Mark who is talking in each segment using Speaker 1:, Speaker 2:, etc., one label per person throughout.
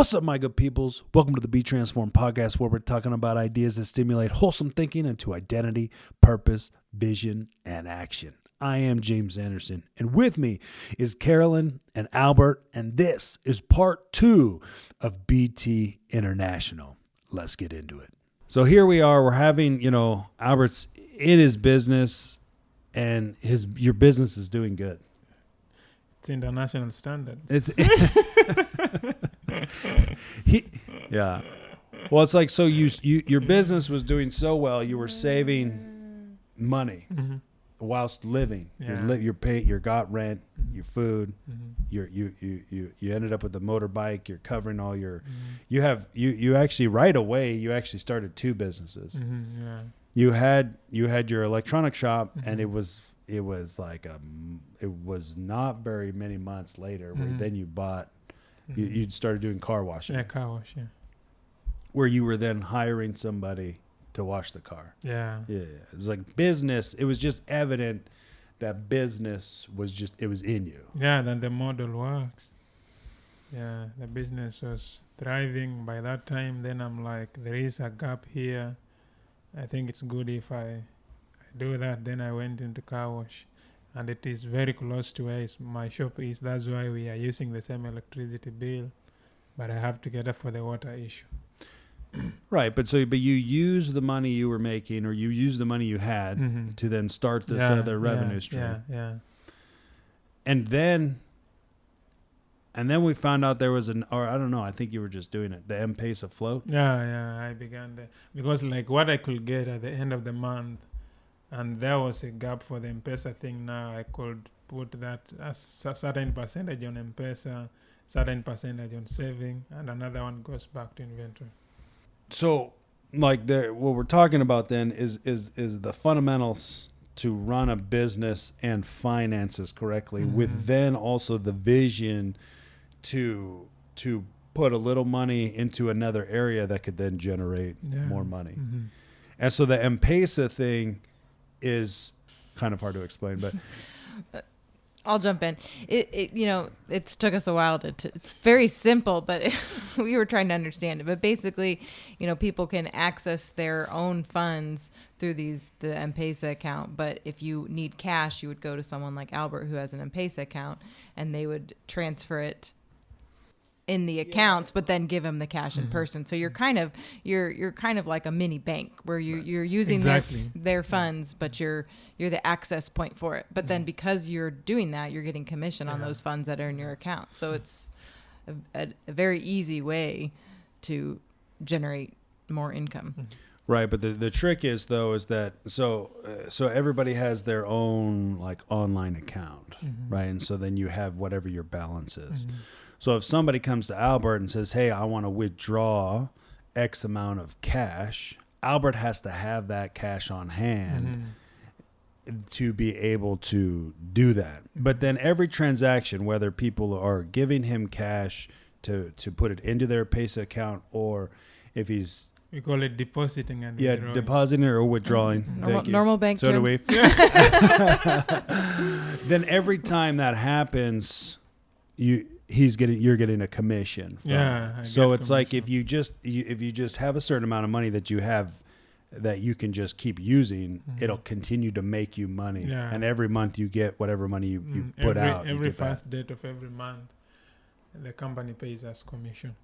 Speaker 1: What's up, my good peoples? Welcome to the Be Transformed podcast, where we're talking about ideas that stimulate wholesome thinking into identity, purpose, vision, and action. I am James Anderson, and with me is Carolyn and Albert, and this is part 2 of BT International. Let's get into it. So here we are. We're having, Albert's in his business, and your business is doing good.
Speaker 2: It's international standards.
Speaker 1: Yeah. Well, it's like, so your business was doing so well, you were saving money whilst living.
Speaker 2: Yeah.
Speaker 1: You're paying, you got rent, your food.
Speaker 2: Mm-hmm.
Speaker 1: You ended up with a motorbike. You're covering all your. You actually right away. You actually started 2 businesses.
Speaker 2: Mm-hmm. Yeah.
Speaker 1: You had your electronic shop, and it was like it was not very many months later where then you bought. You started doing car washing.
Speaker 2: Yeah, car wash, yeah.
Speaker 1: Where you were then hiring somebody to wash the car.
Speaker 2: Yeah.
Speaker 1: Yeah. It was like business. It was just evident that business it was in you.
Speaker 2: Yeah, then the model works. Yeah, the business was thriving by that time. Then I'm like, there is a gap here. I think it's good if I do that. Then I went into car wash. And it is very close to where my shop is. That's why we are using the same electricity bill. But I have to get up for the water issue.
Speaker 1: Right, but you use the money you were making, or you use the money you had to then start this other revenue stream.
Speaker 2: Yeah.
Speaker 1: And then we found out there was I don't know, I think you were just doing it, the M-Pesa float.
Speaker 2: Yeah, I began because like what I could get at the end of the month, and there was a gap for the M-Pesa thing. Now I could put that as a certain percentage on M-Pesa, certain percentage on saving, and another one goes back to inventory.
Speaker 1: So, like, what we're talking about then is the fundamentals to run a business and finances correctly, with then also the vision to put a little money into another area that could then generate more money. And so the M-Pesa thing is kind of hard to explain, but
Speaker 3: I'll jump in. It took us a while it's very simple, but we were trying to understand it. But basically, people can access their own funds through the M-Pesa account. But if you need cash, you would go to someone like Albert who has an M-Pesa account, and they would transfer it in the accounts, but then give them the cash in person. So you're kind of like a mini bank where you're using their funds, but you're the access point for it. But then because you're doing that, you're getting commission on those funds that are in your account. So it's a very easy way to generate more income.
Speaker 1: Right, but the trick is that so everybody has their own like online account, right? And so then you have whatever your balance is. So if somebody comes to Albert and says, "Hey, I want to withdraw X amount of cash," Albert has to have that cash on hand to be able to do that. But then every transaction, whether people are giving him cash to put it into their Pesa account, or if he's
Speaker 2: we call it depositing and withdrawing.
Speaker 1: Depositing or withdrawing.
Speaker 3: Normal bank
Speaker 1: so
Speaker 3: terms.
Speaker 1: do we. Then every time that happens, you're getting a commission. So it's like if you just have a certain amount of money that you have that you can just keep using, it'll continue to make you money.
Speaker 2: Yeah.
Speaker 1: And every month you get whatever money you put out.
Speaker 2: Every first date of every month, the company pays us commission.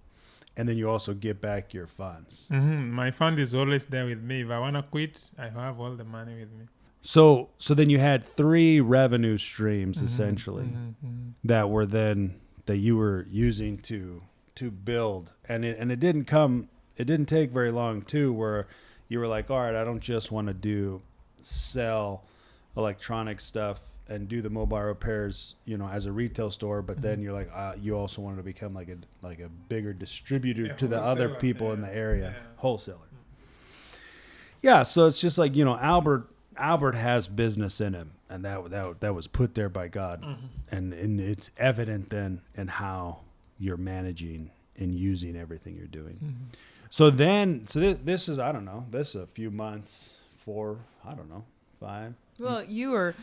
Speaker 1: And then you also get back your funds.
Speaker 2: My fund is always there with me. If I want to quit, I have all the money with me.
Speaker 1: So then you had 3 revenue streams essentially that were then that you were using to build, and it didn't take very long too, where you were like, all right, I don't just want to sell electronic stuff and do the mobile repairs, as a retail store, but then you're like, you also wanted to become like a bigger distributor to the other people in the area, wholesaler. Yeah, so it's just like, Albert has business in him, and that was put there by God, and it's evident then in how you're managing and using everything you're doing. So this is, I don't know, this is a few months, 4, I don't know, 5.
Speaker 3: Well, you were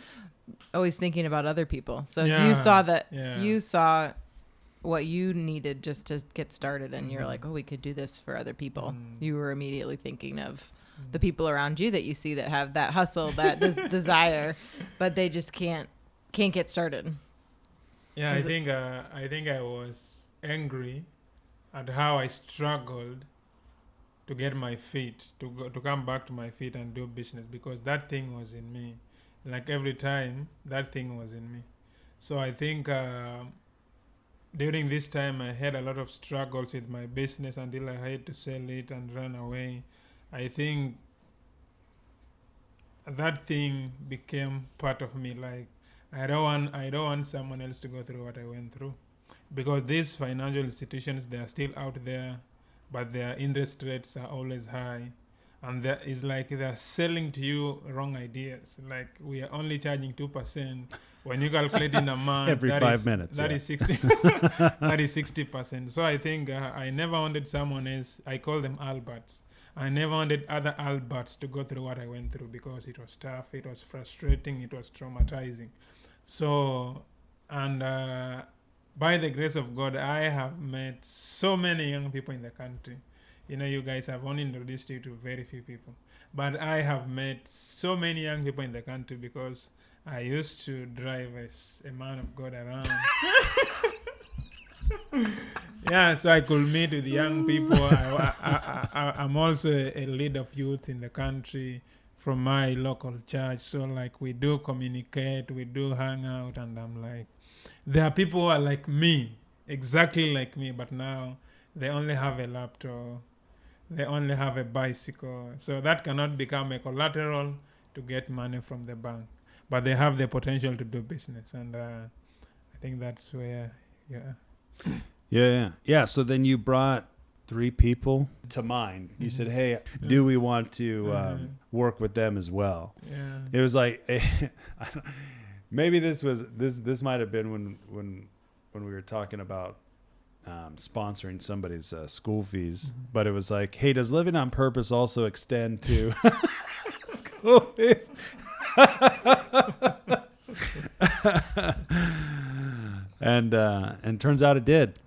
Speaker 3: always thinking about other people, so you saw that you saw what you needed just to get started, and you're like, oh, we could do this for other people. You were immediately thinking of the people around you that you see that have that hustle, that desire, but they just can't get started.
Speaker 2: Yeah, I think I was angry at how I struggled to get my feet, to come back to my feet and do business, because that thing was in me. Like every time, that thing was in me. So I think during this time, I had a lot of struggles with my business until I had to sell it and run away. I think that thing became part of me. Like I don't want someone else to go through what I went through, because these financial institutions, they are still out there, but their interest rates are always high, and it's like they're selling to you wrong ideas. Like we are only charging 2%. When you calculate in a month,
Speaker 1: every 5 minutes,
Speaker 2: that is 60. That is 60%. So I think I never wanted someone else. I call them Alberts. I never wanted other Alberts to go through what I went through, because it was tough, it was frustrating, it was traumatizing. So, and by the grace of God, I have met so many young people in the country. You know, you guys have only introduced you to very few people. But I have met so many young people in the country because I used to drive as a man of God around. Yeah, so I could meet with young people. I'm also a leader of youth in the country from my local church. So like we do communicate, we do hang out, and I'm like, there are people who are like me, exactly like me, but now they only have a laptop, they only have a bicycle. So that cannot become a collateral to get money from the bank. But they have the potential to do business. And I think that's where,
Speaker 1: Yeah. So then you brought 3 people to mind. You said, hey, do we want to work with them as well?
Speaker 2: Yeah.
Speaker 1: It was like, maybe this might have been when we were talking about sponsoring somebody's school fees, but it was like, hey, does living on purpose also extend to school fees? And turns out it did.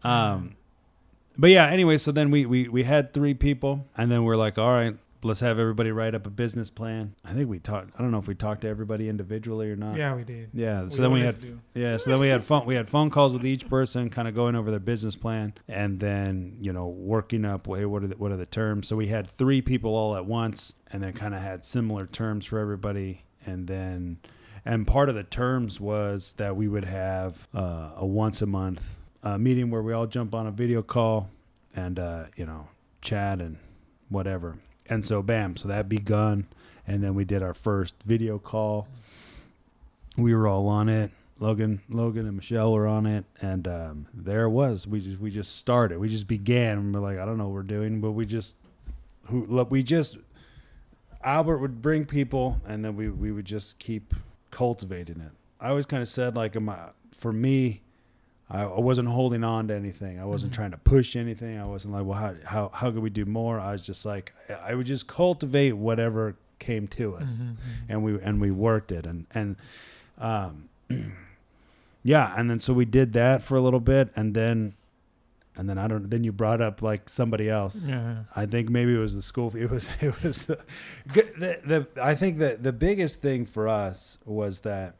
Speaker 1: But yeah, anyway, so then we had 3 people, and then we're like, all right, let's have everybody write up a business plan. I think we talked. I don't know if we talked to everybody individually or not.
Speaker 2: Yeah, we did.
Speaker 1: Yeah. So then we had phone calls with each person, kind of going over their business plan, and then working up. Hey, what are the terms? So we had 3 people all at once, and then kind of had similar terms for everybody, and part of the terms was that we would have a once a month meeting where we all jump on a video call and chat and whatever. And so so that begun, and then we did our first video call. We were all on it. Logan and Michelle were on it, and there it was. We just started. We just began. And we're like, I don't know what we're doing, but Albert would bring people, and then we would just keep cultivating it. I always kind of said, like, for me, I wasn't holding on to anything. I wasn't trying to push anything. I wasn't like, well, how could we do more? I was just like, I would just cultivate whatever came to us, and we worked it, and yeah, and then so we did that for a little bit, and then then you brought up like somebody else.
Speaker 2: Yeah.
Speaker 1: I think maybe it was the school. It was I think that the biggest thing for us was that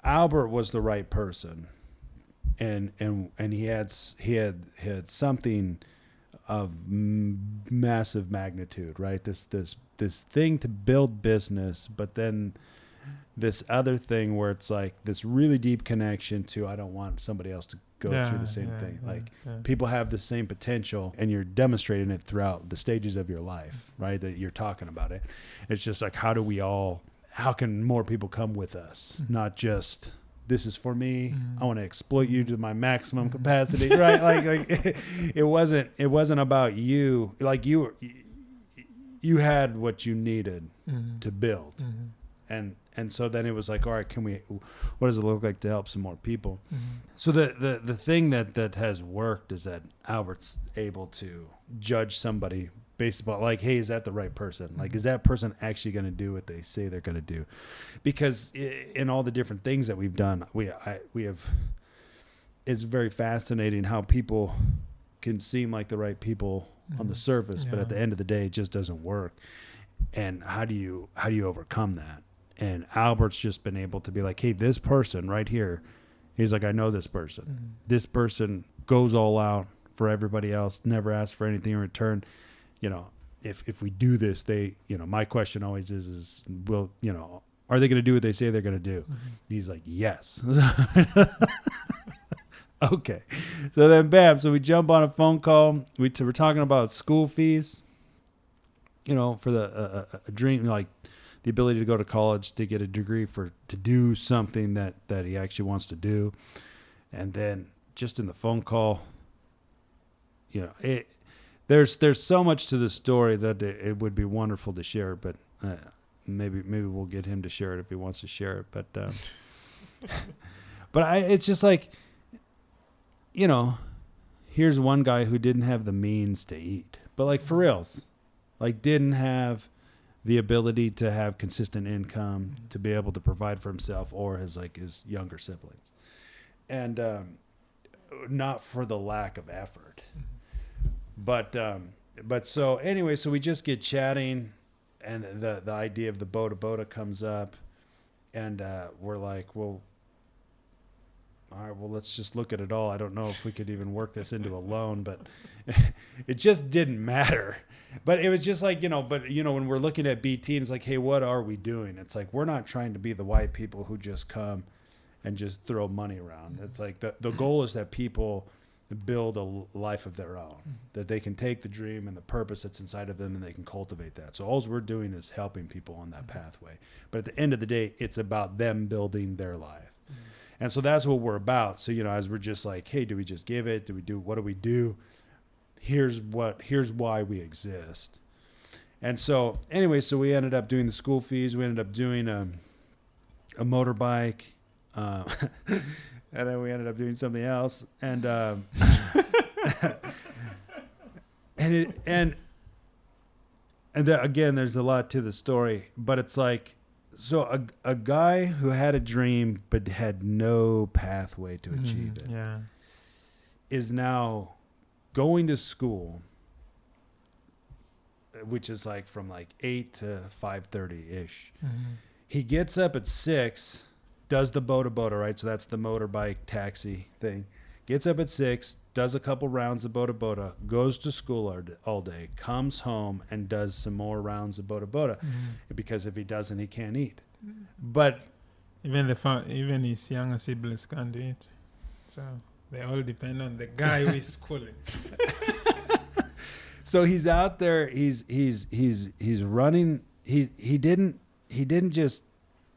Speaker 1: Albert was the right person, and he had something of massive magnitude, right? This thing to build business, but then this other thing where it's like this really deep connection to, I don't want somebody else to go through the same thing. People have the same potential, and you're demonstrating it throughout the stages of your life, right? That you're talking about it. It's just like, how can more people come with us? Not just, this is for me. I want to exploit you to my maximum capacity, right? Like it wasn't about you. Like you you had what you needed to build. And so then it was like, all right, what does it look like to help some more people? So the thing that has worked is that Albert's able to judge somebody based upon, like, hey, is that the right person? Like, is that person actually going to do what they say they're going to do? Because in all the different things that we've done, we have it's very fascinating how people can seem like the right people on the surface, but at the end of the day, it just doesn't work. And how do you overcome that? And Albert's just been able to be like, hey, this person right here, he's like, I know this person. This person goes all out for everybody else, never asks for anything in return. You know, if we do this, they, you know, my question always is will, you know, are they going to do what they say they're going to do? He's like, yes. Okay. So then, bam. So we jump on a phone call. We're talking about school fees, you know, for a dream, like the ability to go to college, to get a degree, to do something that he actually wants to do. And then just in the phone call, you know, there's so much to the story that it would be wonderful to share, but maybe we'll get him to share it if he wants to share it. But it's just like, you know, here's one guy who didn't have the means to eat, but like for reals, like didn't have the ability to have consistent income to be able to provide for himself or his younger siblings, and not for the lack of effort. But so anyway, so we just get chatting, and the idea of the Boda comes up, and we're like, well, all right, well, let's just look at it all. I don't know if we could even work this into a loan, but it just didn't matter. But it was just like, you know, when we're looking at BT, and it's like, hey, what are we doing? It's like, we're not trying to be the white people who just come and just throw money around. It's like the goal is that people build a life of their own, that they can take the dream and the purpose that's inside of them and they can cultivate that. So all we're doing is helping people on that pathway. But at the end of the day, it's about them building their life. And so that's what we're about. So, you know, as we're just like, hey, do we just give it? What do we do? Here's why we exist. And so anyway, so we ended up doing the school fees. We ended up doing a motorbike. And then we ended up doing something else. And, again, there's a lot to the story, but it's like, so a guy who had a dream but had no pathway to achieve it is now going to school, which is like from like 8 to 5:30-ish. He gets up at 6, does the Boda, right? So that's the motorbike taxi thing. Gets up at 6, does a couple rounds of Boda, goes to school all day, comes home and does some more rounds of Boda, because if he doesn't, he can't eat. But
Speaker 2: even his younger siblings can't do it, so they all depend on the guy who is schooling.
Speaker 1: So he's out there. He's running. He didn't just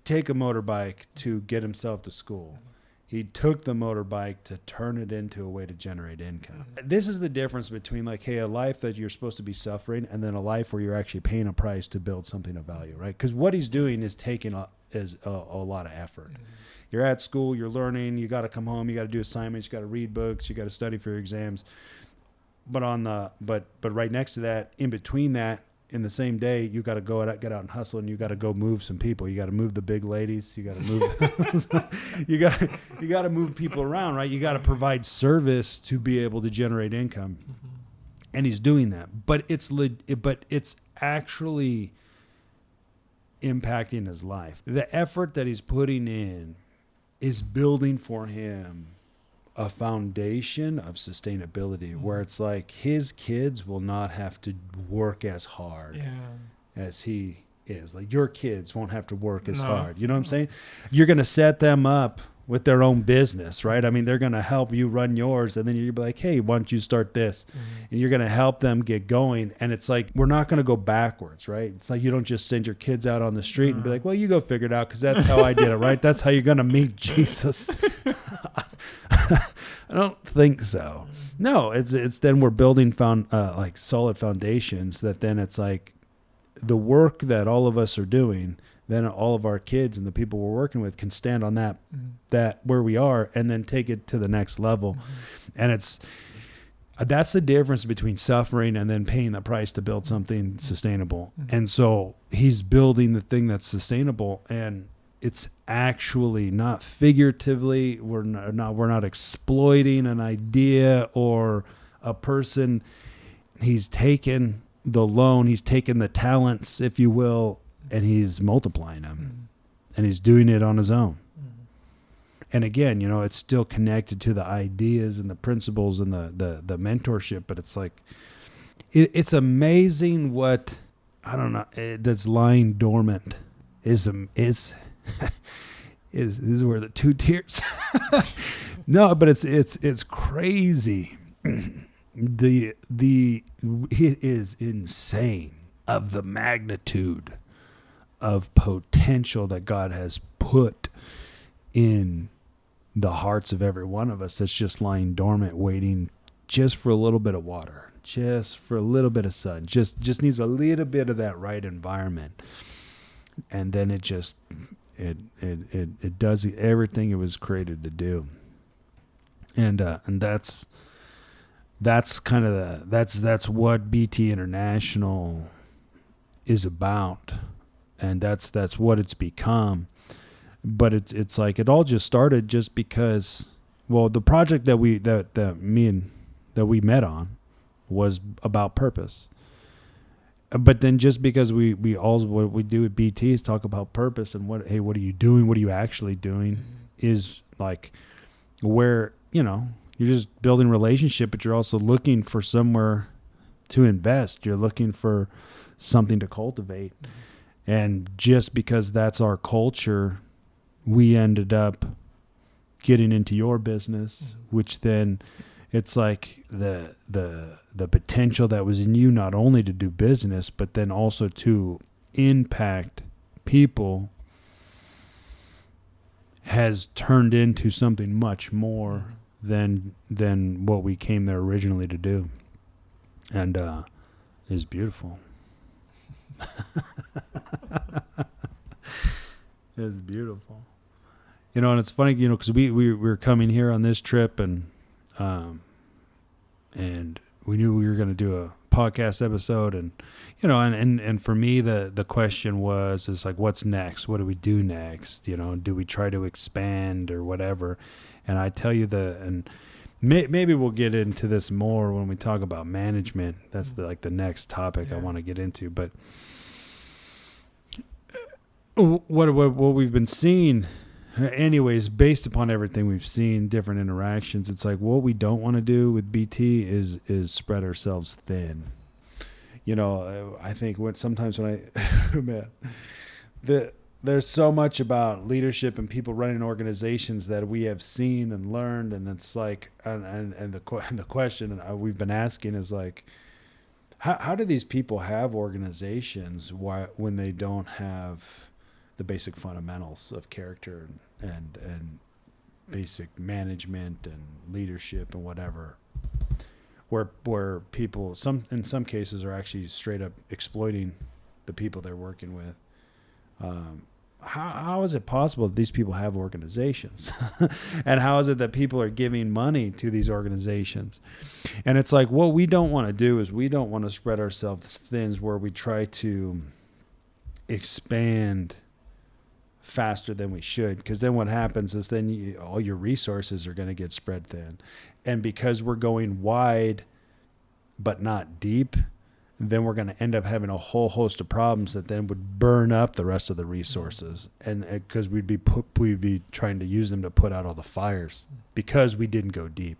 Speaker 1: take a motorbike to get himself to school. He took the motorbike to turn it into a way to generate income. This is the difference between like, hey, a life that you're supposed to be suffering and then a life where you're actually paying a price to build something of value, right? Because what he's doing is taking a lot of effort. You're at school, you're learning, you got to come home, you got to do assignments, you got to read books, you got to study for your exams. But right next to that, in between that, in the same day, you got to get out and hustle, and you got to go move some people. You got to move the big ladies. You got to move. you got to move people around, right? You got to provide service to be able to generate income, and he's doing that. But it's actually impacting his life. The effort that he's putting in is building for him a foundation of sustainability where it's like his kids will not have to work as hard as he is. Like your kids won't have to work as hard. You know what I'm saying? You're going to set them up with their own business, right? I mean, they're going to help you run yours, and then you're be like, hey, why don't you start this? And you're going to help them get going. And it's like, we're not going to go backwards, right? It's like you don't just send your kids out on the street and be like, well, you go figure it out because that's how I did it, right? That's how you're going to meet Jesus. I don't think so. No, it's then we're building like solid foundations that then it's like the work that all of us are doing, then all of our kids and the people we're working with can stand on that where we are and then take it to the next level. And that's the difference between suffering and then paying the price to build something sustainable. And so he's building the thing that's sustainable, and it's actually not figuratively. We're not exploiting an idea or a person. He's taken the loan, he's taken the talents, if you will, and he's multiplying them, and he's doing it on his own. And again, it's still connected to the ideas and the principles and the mentorship, but it's like, it's amazing what, I don't know, that's lying dormant is this is where the two tears. No, but it's crazy. It is insane of the magnitude of potential that God has put in the hearts of every one of us that's just lying dormant, waiting just for a little bit of water, just for a little bit of sun, just needs a little bit of that right environment. And then it does everything it was created to do. And that's kind of that's what BT International is about, and that's what it's become. But it's like it all just started just because, well, the project that we met on was about purpose. But then just because we all, what we do at BT is talk about purpose and what are you doing? What are you actually doing? Is like where, you're just building relationship, but you're also looking for somewhere to invest. You're looking for something to cultivate. And just because that's our culture, we ended up getting into your business, which then it's like the potential that was in you, not only to do business, but then also to impact people, has turned into something much more than what we came there originally to do. And is beautiful. It's beautiful. And it's funny, because we were coming here on this trip, and we knew we were going to do a podcast episode, and and for me the question is like, what's next? What do we do next? Do we try to expand or whatever? And I tell you and maybe we'll get into this more when we talk about management. That's the next topic I want to get into. But what we've been seeing, anyways, based upon everything we've seen, different interactions, it's like what we don't want to do with BT is spread ourselves thin. I think sometimes when there's so much about leadership and people running organizations that we have seen and learned, and it's like, and the question we've been asking is like, how do these people have organizations when they don't have the basic fundamentals of character and basic management and leadership and whatever, where people in some cases are actually straight up exploiting the people they're working with. How is it possible that these people have organizations? And how is it that people are giving money to these organizations? And it's like, what we don't want to do is we don't want to spread ourselves thin, where we try to expand faster than we should, because then what happens is then all your resources are going to get spread thin. And because we're going wide but not deep, then we're going to end up having a whole host of problems that then would burn up the rest of the resources, and because we'd be trying to use them to put out all the fires because we didn't go deep.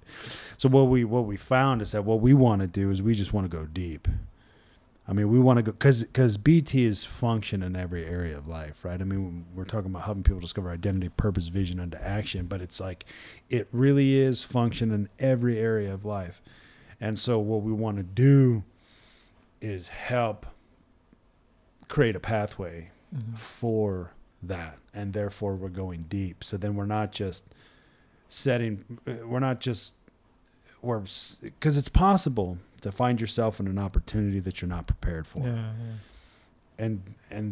Speaker 1: So what we found is that what we want to do is we just want to go deep. I mean, we want to go, because BT is function in every area of life, right? I mean, we're talking about helping people discover identity, purpose, vision, into action, but it's like, it really is function in every area of life. And so what we want to do is help create a pathway for that. And therefore we're going deep. So then we're not just because it's possible to find yourself in an opportunity that you're not prepared for. And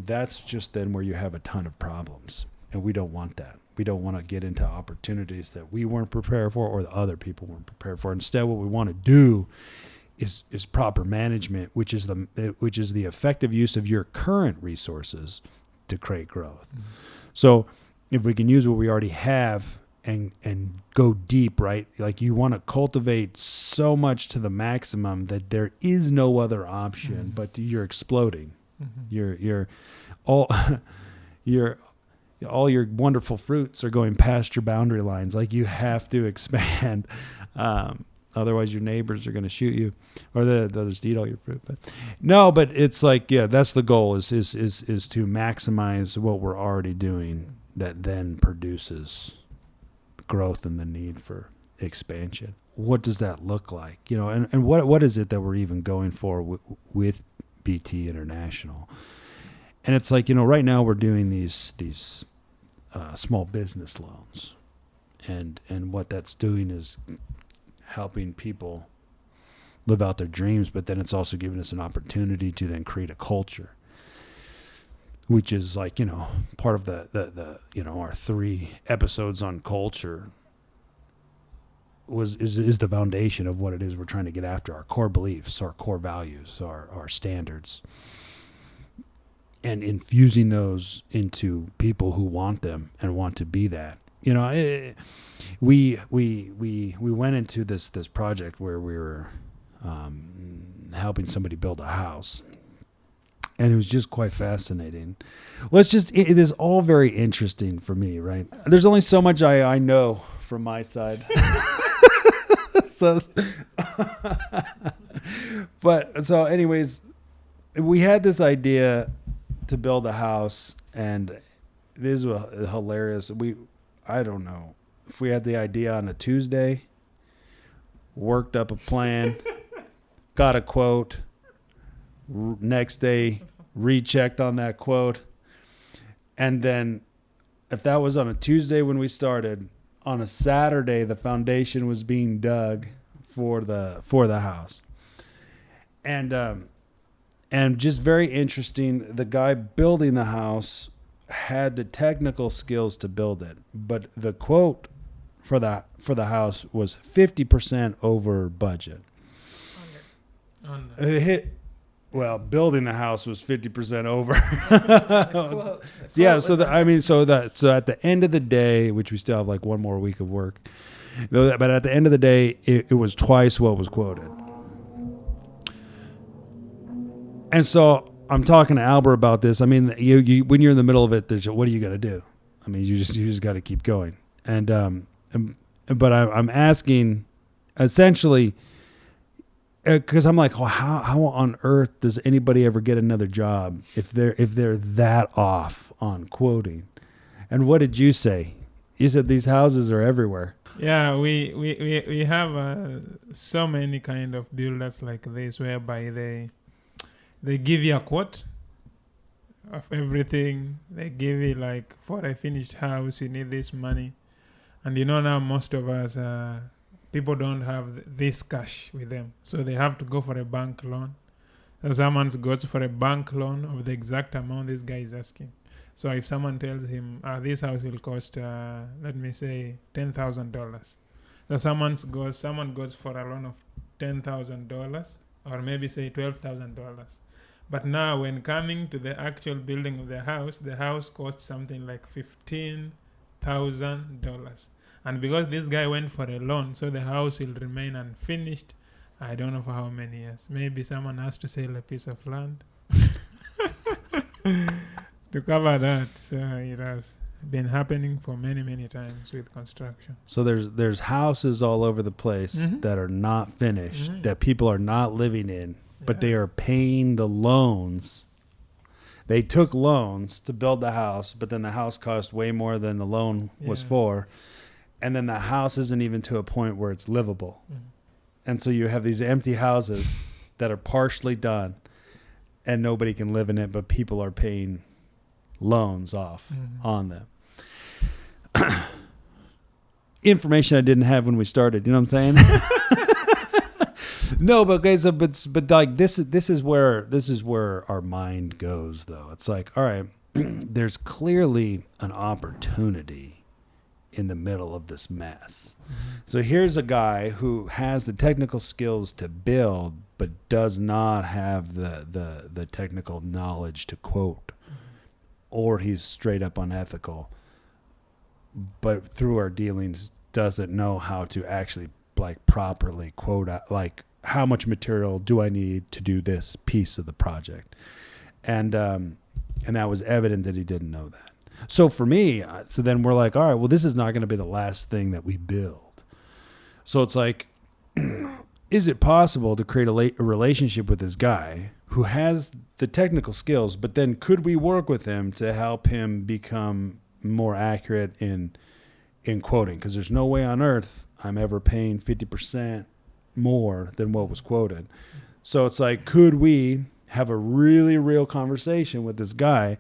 Speaker 1: that's just then where you have a ton of problems. And we don't want that. We don't want to get into opportunities that we weren't prepared for or the other people weren't prepared for. Instead, what we want to do is proper management, which is the effective use of your current resources to create growth. So if we can use what we already have and go deep, right? Like you want to cultivate so much to the maximum that there is no other option, but you're exploding. You're all all your wonderful fruits are going past your boundary lines. Like you have to expand. Otherwise your neighbors are going to shoot you, or they'll just eat all your fruit. But no, but it's like, yeah, that's the goal is to maximize what we're already doing that then produces growth and the need for expansion. What does that look like? You know, and what is it that we're even going for with BT International? And it's like, you know, right now we're doing these small business loans, and what that's doing is helping people live out their dreams, but then it's also giving us an opportunity to then create a culture, which is like, you know, part of the you know, our 3 episodes on culture is the foundation of what it is we're trying to get after: our core beliefs, our core values, our standards, and infusing those into people who want them and want to be that. You know, we went into this project where we were helping somebody build a house, and it was just quite fascinating. Well, it is all very interesting for me, right? There's only so much I know from my side. So anyways, we had this idea to build a house, and this was hilarious. I don't know if we had the idea on a Tuesday, worked up a plan, got a quote, next day rechecked on that quote, and then if that was on a Tuesday when we started, on a Saturday the foundation was being dug for the house. And just very interesting, the guy building the house had the technical skills to build it, but the quote for the house was 50% over budget. Building the house was 50% over. Yeah, so at the end of the day, which we still have like one more week of work, but at the end of the day, it was twice what was quoted. And so I'm talking to Albert about this. I mean, you when you're in the middle of it, what are you going to do? I mean, you just got to keep going. But I'm asking, essentially, because I'm like, well, how on earth does anybody ever get another job if they're that off on quoting? And what did you say? You said these houses are everywhere.
Speaker 2: Yeah, we have so many kind of builders like this, whereby they give you a quote of everything. They give you like, for a finished house, you need this money. And you know, now most of us, people don't have this cash with them. So they have to go for a bank loan. So someone goes for a bank loan of the exact amount this guy is asking. So if someone tells him, this house will cost, let me say, $10,000. So someone goes for a loan of $10,000, or maybe say $12,000. But now when coming to the actual building of the house costs something like $15,000. And because this guy went for a loan, so the house will remain unfinished, I don't know for how many years. Maybe someone has to sell a piece of land to cover that. So it has been happening for many, many times with construction.
Speaker 1: So there's houses all over the place that are not finished, that people are not living in, but they are paying the loans. They took loans to build the house, but then the house cost way more than the loan was for. And then the house isn't even to a point where it's livable. And so you have these empty houses that are partially done and nobody can live in it, but people are paying loans off on them. Information I didn't have when we started, you know what I'm saying? No, but okay, so but like this is where our mind goes, though. It's like, all right, there's clearly an opportunity in the middle of this mess. So here's a guy who has the technical skills to build, but does not have the technical knowledge to quote. or he's straight up unethical, but through our dealings doesn't know how to actually like properly quote out, like how much material do I need to do this piece of the project, and that was evident that he didn't know that. So for me, so then we're like, all right, well, this is not going to be the last thing that we build. So it's like, is it possible to create a relationship with this guy who has the technical skills, but then could we work with him to help him become more accurate in quoting? Because there's no way on earth I'm ever paying 50% more than what was quoted. So it's like, could we have a really real conversation with this guy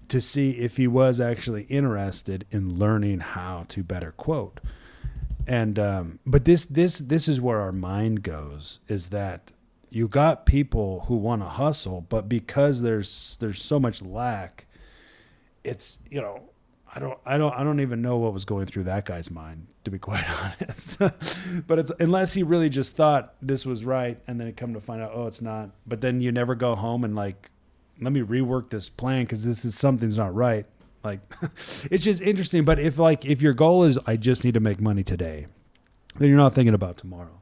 Speaker 1: to see if he was actually interested in learning how to better quote? And but this is where our mind goes, is that you got people who want to hustle, but because there's so much lack, it's, you know, I don't even know what was going through that guy's mind, to be quite honest. But it's, unless he really just thought this was right, and then it come to find out, oh, it's not. But then you never go home and like, let me rework this plan because something's not right. Like, it's just interesting. But if your goal is, I just need to make money today, then you're not thinking about tomorrow.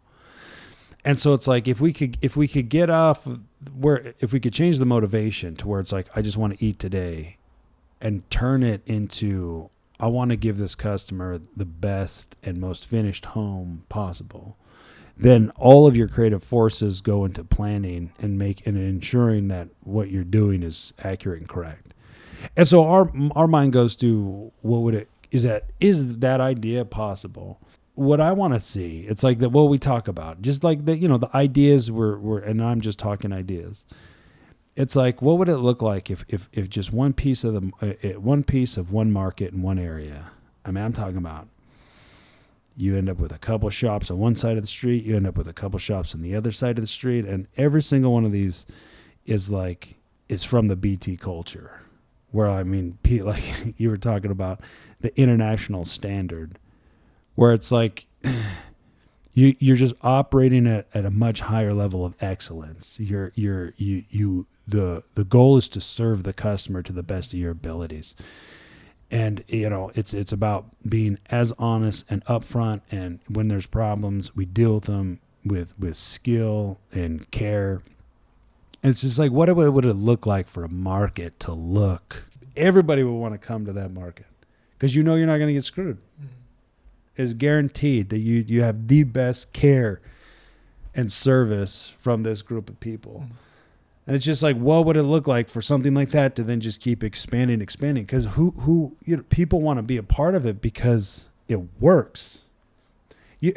Speaker 1: And so it's like, if we could get off where, if we could change the motivation to where it's like, I just want to eat today, and turn it into, I want to give this customer the best and most finished home possible, then all of your creative forces go into planning and ensuring that what you're doing is accurate and correct. And so our mind goes to, is that idea possible? What I want to see, it's like that what we talk about, just like the, you know, the ideas were, and I'm just talking ideas. It's like, what would it look like if just one piece of one market in one area? I mean, I'm talking about, you end up with a couple shops on one side of the street, you end up with a couple shops on the other side of the street, and every single one of these is from the BT culture, where, I mean, like you were talking about the international standard, where it's like you're just operating at a much higher level of excellence. The goal is to serve the customer to the best of your abilities. And, you know, it's about being as honest and upfront, and when there's problems, we deal with them with skill and care. And it's just like, what would it look like for a market to look? Everybody would want to come to that market because you know you're not going to get screwed. Mm-hmm. It's guaranteed that you have the best care and service from this group of people. Mm-hmm. And it's just like, what would it look like for something like that to then just keep expanding? Because who you know, people want to be a part of it because it works. We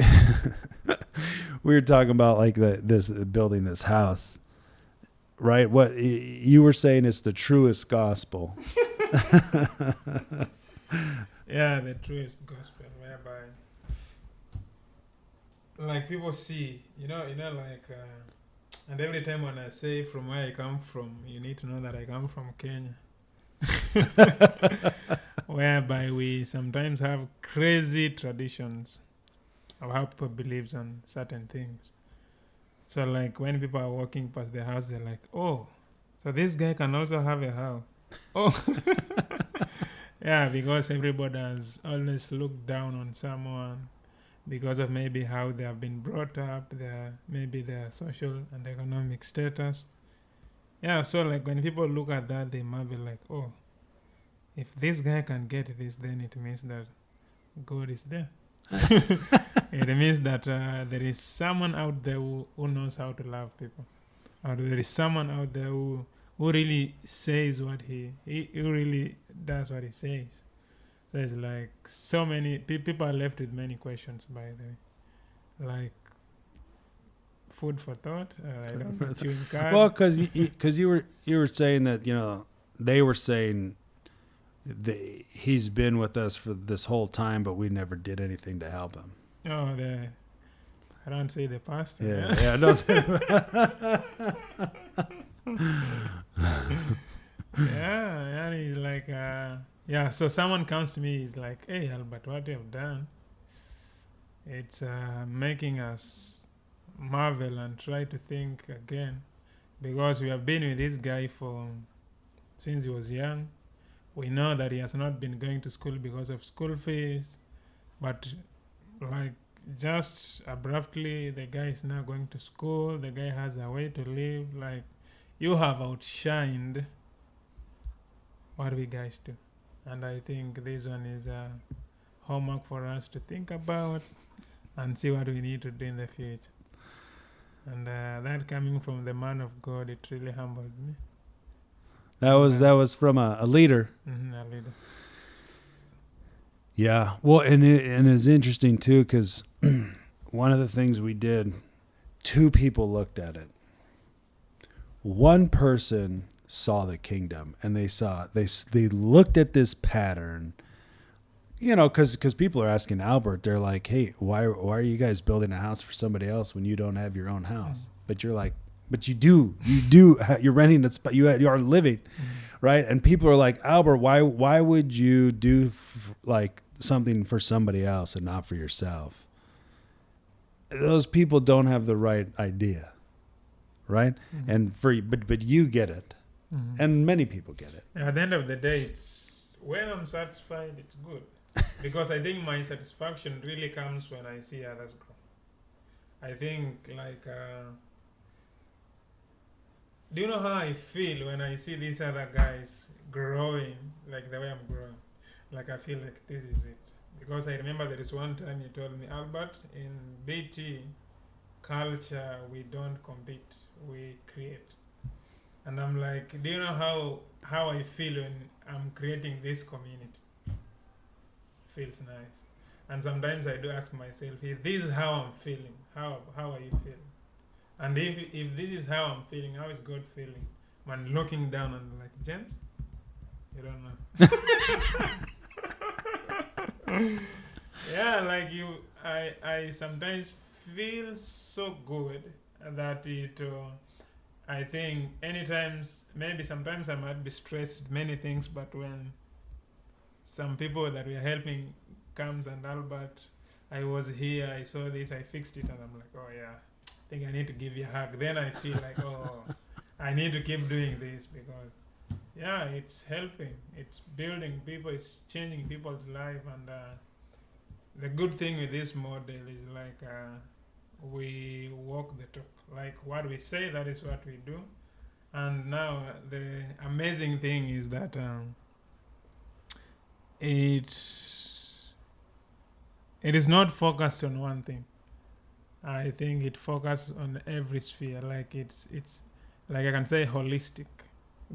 Speaker 1: were talking about like building this house, right? What you were saying is the truest gospel.
Speaker 2: Yeah, the truest gospel, whereby like people see, you know, like. And every time when I say from where I come from, you need to know that I come from Kenya. Whereby we sometimes have crazy traditions of how people believe on certain things. So like when people are walking past the house, they're like, oh, so this guy can also have a house. Oh, yeah, because everybody has always looked down on someone because of maybe how they have been brought up, maybe their social and economic status. Yeah, so like when people look at that, they marvel like, oh, if this guy can get this, then it means that God is there. It means that there is someone out there who knows how to love people. Or there is someone out there who really says what he really does what he says. So it's like so many people are left with many questions, by the way. Like food for thought. I don't know, chewing card.
Speaker 1: Well, because you were saying that, you know, they were saying he's been with us for this whole time, but we never did anything to help him.
Speaker 2: Oh, I don't say the pastor.
Speaker 1: Yeah, don't.
Speaker 2: Yeah, and he's like, yeah. So someone comes to me, he's like, "Hey, Albert, what you have done? It's making us marvel and try to think again, because we have been with this guy since he was young. we know that he has not been going to school because of school fees, but like just abruptly the guy is now going to school, the guy has a way to live. Like, you have outshined what we guys do. And I think this one is a homework for us to think about and see what we need to do in the future. And that coming from the man of God, it really humbled me.
Speaker 1: That was from a leader.
Speaker 2: A leader.
Speaker 1: Yeah. Well, and it's interesting too, because one of the things we did, two people looked at it. One person saw the kingdom, and they looked at this pattern. You know, because people are asking Albert, they're like, "Hey, why are you guys building a house for somebody else when you don't have your own house?" But you're like, "But you do. You're renting a spot. You are living, right?" And people are like, "Albert, why would you do like something for somebody else and not for yourself?" Those people don't have the right idea, right? And but you get it, and many people get it.
Speaker 2: At the end of the day, it's when I'm satisfied, it's good. Because I think my satisfaction really comes when I see others grow. I think, like, do you know how I feel when I see these other guys growing like the way I'm growing? Like, I feel like this is it. Because I remember there is one time you told me, Albert, in BT culture, we don't compete, we create. And I'm like, do you know how I feel when I'm creating this community? Feels nice. And sometimes I do ask myself, if this is how I'm feeling, how are you feeling? And if this is how I'm feeling, how is God feeling? When looking down and like, James, you don't know. Yeah, like I sometimes feel so good that it I think maybe sometimes I might be stressed with many things, but when some people that we are helping comes and Albert, I was here, I saw this, I fixed it, and I'm like, oh yeah, I think I need to give you a hug. Then I feel like, oh, I need to keep doing this because, yeah, it's helping, it's building people, it's changing people's life. And the good thing with this model is like we walk the talk. Like what we say, that is what we do. And now the amazing thing is that it is not focused on one thing. I think it focuses on every sphere. Like it's like I can say holistic,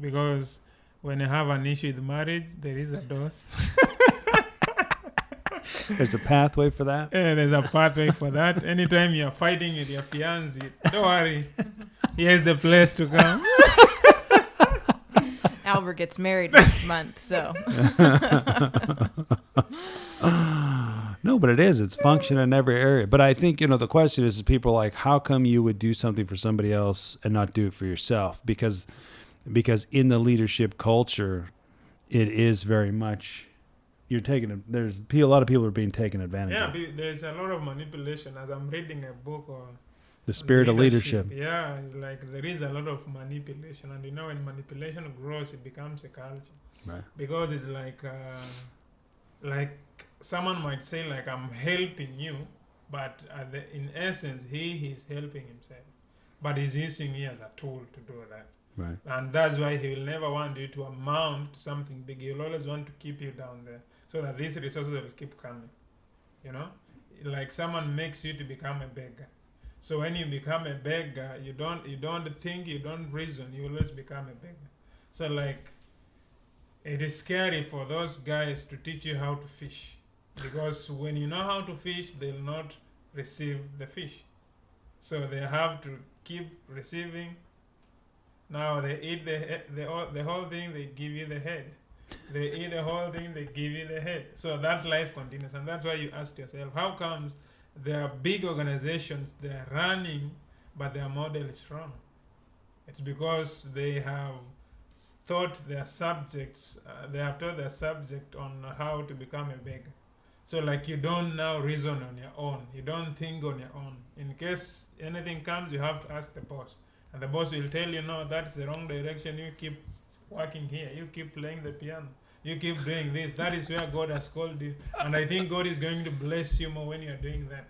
Speaker 2: because when you have an issue with marriage, there is a dose.
Speaker 1: There's a pathway for that.
Speaker 2: Yeah, there's a pathway for that. Anytime you're fighting with your fiancé, don't worry. Here's the place to come.
Speaker 3: Albert gets married next month, so.
Speaker 1: No, but it is. It's function in every area. But I think, the question is people are like, how come you would do something for somebody else and not do it for yourself? Because in the leadership culture, it is very much, you're taking, there's a lot of people are being taken advantage of.
Speaker 2: Yeah, there's a lot of manipulation. As I'm reading a book on
Speaker 1: The Spirit of Leadership.
Speaker 2: Yeah, it's like there is a lot of manipulation. And when manipulation grows, it becomes a culture.
Speaker 1: Right.
Speaker 2: Because it's like someone might say, like, I'm helping you, but in essence, he is helping himself. But he's using you as a tool to do that.
Speaker 1: Right.
Speaker 2: And that's why he will never want you to amount to something big. He will always want to keep you down there so that these resources will keep coming. Like someone makes you to become a beggar. So when you become a beggar, you don't think, you don't reason, you always become a beggar. So like, it is scary for those guys to teach you how to fish, because when you know how to fish, they'll not receive the fish. So they have to keep receiving. Now they eat the whole thing, they give you the head. They eat the whole thing, they give you the head. So that life continues, and that's why you ask yourself, how comes there are big organizations, they're running, but their model is wrong? It's because they have taught their subjects, on how to become a beggar. So like, you don't now reason on your own. You don't think on your own. In case anything comes, you have to ask the boss. And the boss will tell you, no, that's the wrong direction. You keep working here. You keep playing the piano. You keep doing this. That is where God has called you. And I think God is going to bless you more when you're doing that.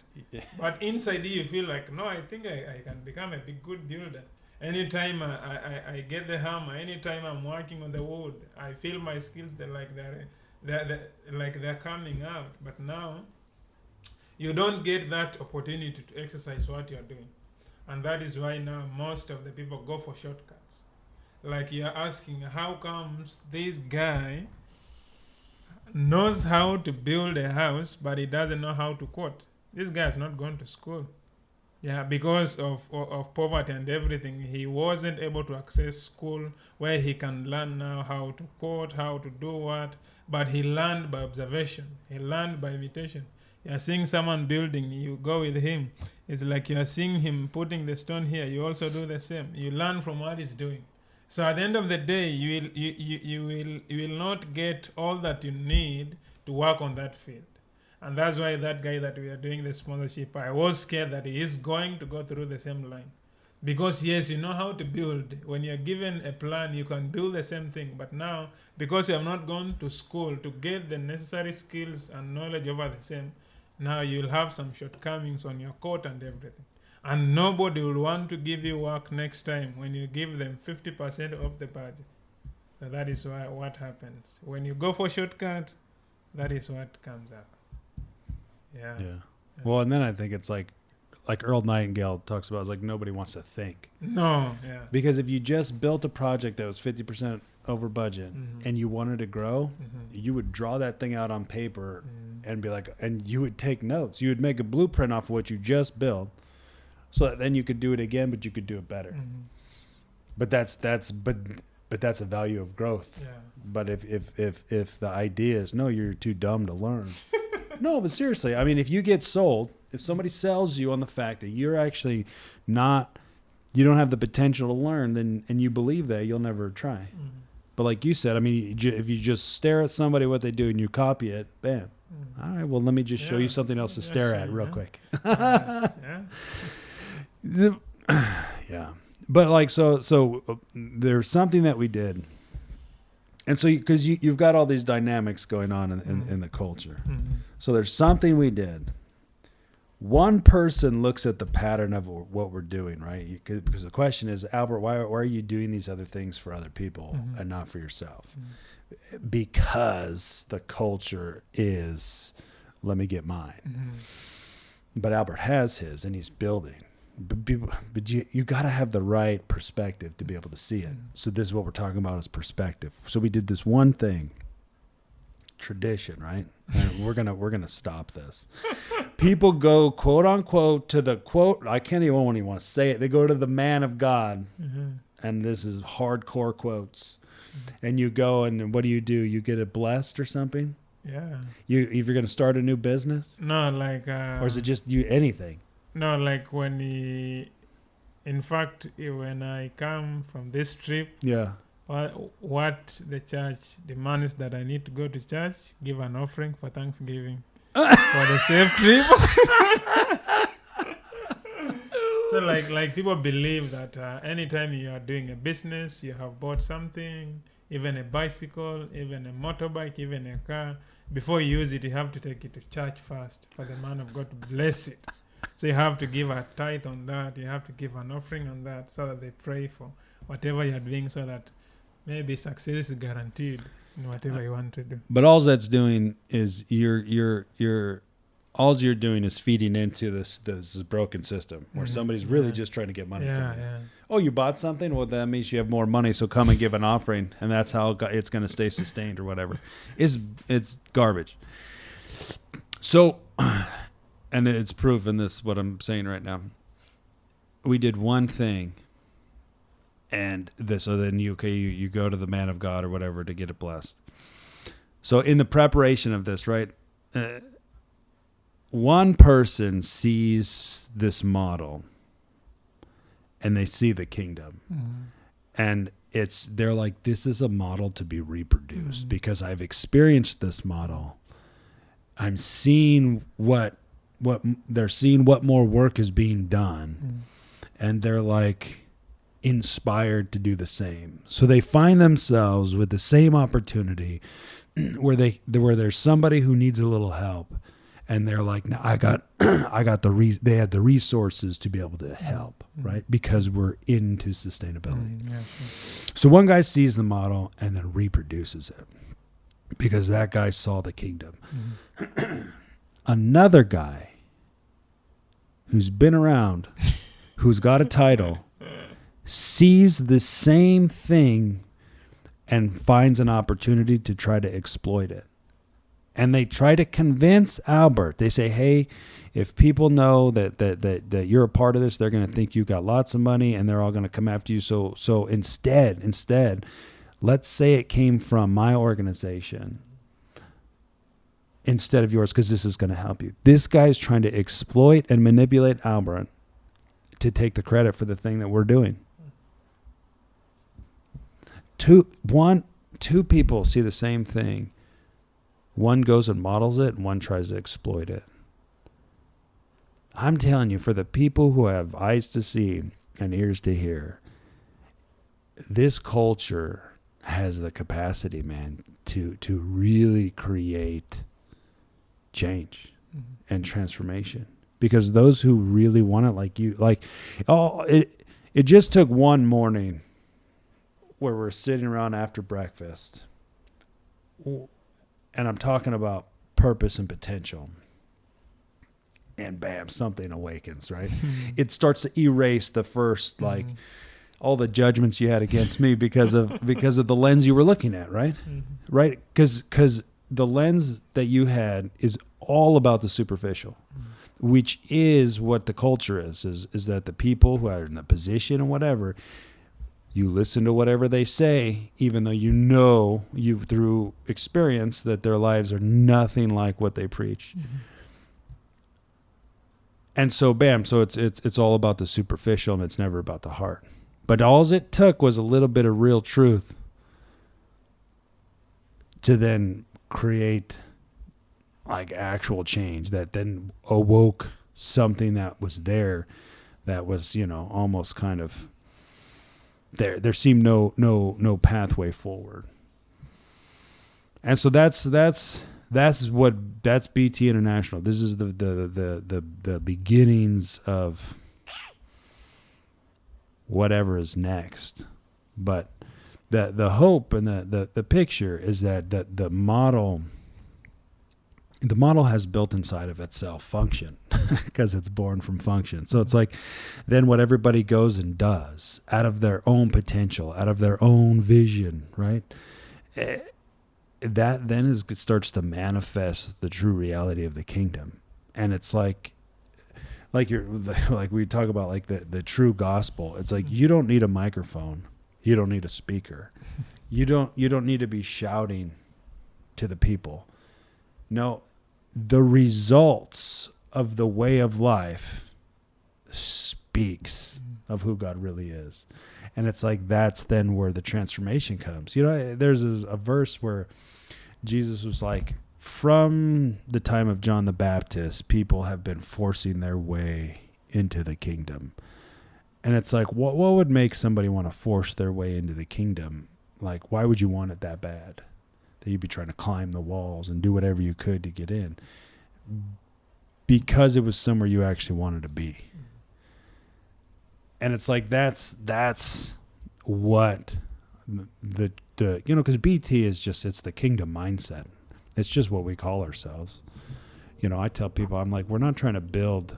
Speaker 2: But inside you feel like, no, I think I can become a big good builder. Anytime I get the hammer, anytime I'm working on the wood, I feel my skills they're coming out. But now you don't get that opportunity to exercise what you're doing. And that is why now most of the people go for shortcuts. Like you're asking, how comes this guy knows how to build a house, but he doesn't know how to quote? This guy has not gone to school. Yeah, because of poverty and everything, he wasn't able to access school where he can learn now how to quote, how to do what. But he learned by observation. He learned by imitation. You're seeing someone building, you go with him. It's like you're seeing him putting the stone here. You also do the same. You learn from what he's doing. So at the end of the day, you will not get all that you need to work on that field. And that's why that guy that we are doing the sponsorship, I was scared that he is going to go through the same line. Because yes, you know how to build. When you're given a plan, you can build the same thing. But now, because you have not gone to school to get the necessary skills and knowledge over the same, now you'll have some shortcomings on your code and everything. And nobody will want to give you work next time when you give them 50% of the budget. So that is what happens. When you go for shortcut, that is what comes up. Yeah.
Speaker 1: Well, and then I think it's like Earl Nightingale talks about, it's like nobody wants to think.
Speaker 2: No, yeah.
Speaker 1: Because if you just built a project that was 50% over budget and you wanted to grow, you would draw that thing out on paper and be like, and you would take notes. You would make a blueprint off of what you just built, so that then you could do it again, but you could do it better. But that's a value of growth.
Speaker 2: Yeah.
Speaker 1: But if the idea is, no, you're too dumb to learn. No, but seriously, I mean, if you get sold, if somebody sells you on the fact that you're actually not, you don't have the potential to learn, then, and you believe that, you'll never try. But like you said, I mean, if you just stare at somebody, what they do, and you copy it, bam. All right, well, let me just show you something else to stare at real quick. Yeah. But like, so there's something that we did. And so, because you've got all these dynamics going on in the culture. So there's something we did. One person looks at the pattern of what we're doing, right? Because the question is, Albert, why are you doing these other things for other people and not for yourself? Because the culture is, let me get mine. But Albert has his, and he's building. But you got to have the right perspective to be able to see it. So this is what we're talking about, is perspective. So we did this one thing, tradition, right? And we're gonna stop this. People go, quote unquote, to the quote. I can't even want to say it. They go to the man of God, and this is hardcore quotes. And you go, and what do? You get it blessed or something?
Speaker 2: Yeah.
Speaker 1: If you're gonna start a new business?
Speaker 2: No, like.
Speaker 1: Or is it just anything?
Speaker 2: No, like when in fact, when I come from this trip, what the church demands that I need to go to church, give an offering for Thanksgiving for the safe trip. So like people believe that anytime you are doing a business, you have bought something, even a bicycle, even a motorbike, even a car, before you use it, you have to take it to church first for the man of God to bless it. So you have to give a tithe on that. You have to give an offering on that, so that they pray for whatever you're doing, so that maybe success is guaranteed in whatever you want to do.
Speaker 1: But all that's doing is all you're doing is feeding into this broken system where somebody's really just trying to get money from you. Oh, you bought something? Well, that means you have more money, so come and give an offering, and that's how it's going to stay sustained or whatever. It's garbage. So... And it's proof in this, what I'm saying right now. We did one thing, and so then you go to the man of God or whatever to get it blessed. So in the preparation of this, right, one person sees this model, and they see the kingdom, and they're like, this is a model to be reproduced because I've experienced this model. I'm seeing what more work is being done, and they're like inspired to do the same. So they find themselves with the same opportunity where there's somebody who needs a little help, and they're like, no, I got they had the resources to be able to help, right? Because we're into sustainability.
Speaker 2: Yeah,
Speaker 1: So one guy sees the model and then reproduces it because that guy saw the kingdom. Another guy who's been around, who's got a title, sees the same thing and finds an opportunity to try to exploit it. And they try to convince Albert. They say, hey, if people know that you're a part of this, they're going to think you got lots of money and they're all going to come after you. So instead, let's say it came from my organization instead of yours, because this is going to help you. This guy's trying to exploit and manipulate Albert to take the credit for the thing that we're doing. Two people see the same thing. One goes and models it, and one tries to exploit it. I'm telling you, for the people who have eyes to see and ears to hear, this culture has the capacity, man, to really create change and transformation. Because those who really want it, it just took one morning where we're sitting around after breakfast, and I'm talking about purpose and potential, and bam, something awakens, right? It starts to erase the first, all the judgments you had against me because of the lens you were looking at, right? Right? Because the lens that you had is all about the superficial, which is what the culture is that the people who are in the position and whatever, you listen to whatever they say, even though you through experience that their lives are nothing like what they preach. And so bam, so it's all about the superficial and it's never about the heart. But all it took was a little bit of real truth to then create actual change that then awoke something that was there, that was, almost kind of there seemed no pathway forward. And so that's BT International. This is the beginnings of whatever is next. But the hope and the picture is that the model has built inside of itself function because it's born from function. So it's like then what everybody goes and does out of their own potential, out of their own vision, right? That then starts to manifest the true reality of the kingdom. And it's like we talk about the true gospel. It's like you don't need a microphone. You don't need a speaker. You don't need to be shouting to the people. No, the results of the way of life speaks of who God really is. And it's like that's then where the transformation comes. There's a verse where Jesus was like, from the time of John the Baptist, people have been forcing their way into the kingdom. And it's like, what would make somebody want to force their way into the kingdom? Like, why would you want it that bad? That you'd be trying to climb the walls and do whatever you could to get in. Because it was somewhere you actually wanted to be. And it's like, that's what because BT is just, it's the kingdom mindset. It's just what we call ourselves. I tell people, I'm like, we're not trying to build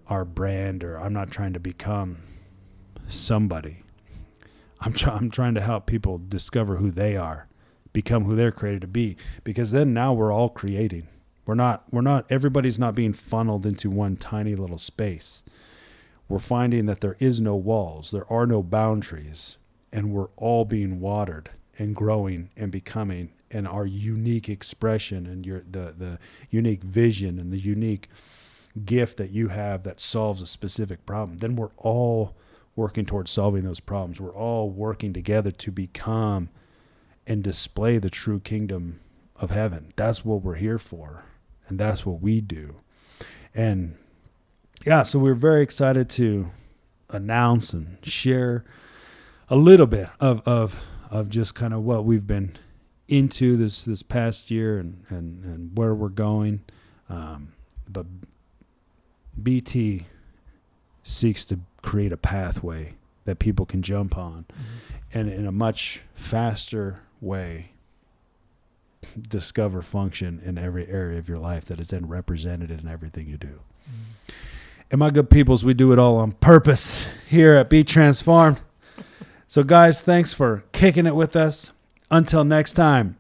Speaker 1: our brand, or I'm not trying to become somebody. I'm trying to help people discover who they are, become who they're created to be, because then now we're all creating. We're not everybody's not being funneled into one tiny little space. We're finding that there is no walls, there are no boundaries, and we're all being watered and growing and becoming, and our unique expression and the unique vision and the unique gift that you have that solves a specific problem. Then we're all working towards solving those problems. We're all working together to become and display the true kingdom of heaven. That's what we're here for, and that's what we do. And yeah, so we're very excited to announce and share a little bit of just kind of what we've been into this past year and where we're going. But BT seeks to create a pathway that people can jump on, and in a much faster way discover function in every area of your life that is then represented in everything you do. And my good peoples, we do it all on purpose here at Be Transformed. So guys, thanks for kicking it with us. Until next time,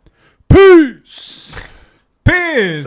Speaker 1: peace.
Speaker 2: Peace.